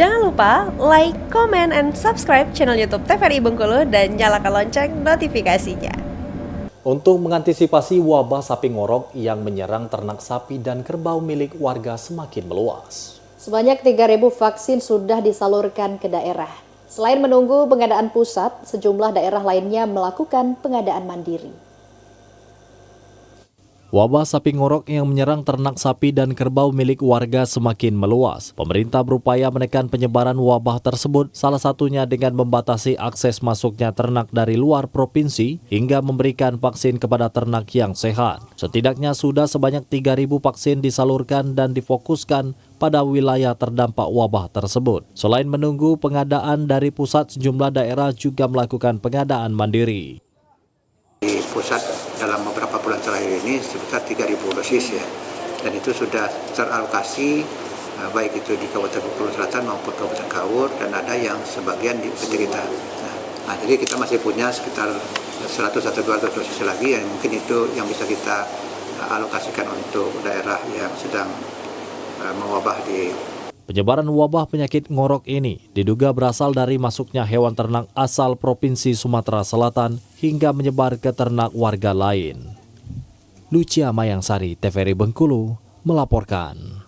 Jangan lupa like, comment, and subscribe channel YouTube TVRI Bengkulu dan nyalakan lonceng notifikasinya. Untuk mengantisipasi wabah sapi ngorok yang menyerang ternak sapi dan kerbau milik warga semakin meluas. Sebanyak 3.000 vaksin sudah disalurkan ke daerah. Selain menunggu pengadaan pusat, sejumlah daerah lainnya melakukan pengadaan mandiri. Wabah sapi ngorok yang menyerang ternak sapi dan kerbau milik warga semakin meluas. Pemerintah berupaya menekan penyebaran wabah tersebut, salah satunya dengan membatasi akses masuknya ternak dari luar provinsi hingga memberikan vaksin kepada ternak yang sehat. Setidaknya sudah sebanyak 3.000 vaksin disalurkan dan difokuskan pada wilayah terdampak wabah tersebut. Selain menunggu pengadaan dari pusat, sejumlah daerah juga melakukan pengadaan mandiri. Di pusat dalam beberapa bulan terakhir ini sebesar 3.000 dosis ya, dan itu sudah teralokasi baik itu di Kabupaten Bengkulu Selatan maupun Kabupaten Kaur, dan ada yang sebagian di PT kita. Nah, jadi kita masih punya sekitar 100 atau 200 dosis lagi yang mungkin itu yang bisa kita alokasikan untuk daerah yang sedang mewabah di. Penyebaran wabah penyakit ngorok ini diduga berasal dari masuknya hewan ternak asal Provinsi Sumatera Selatan hingga menyebar ke ternak warga lain. Lucia Mayangsari, TVRI Bengkulu, melaporkan.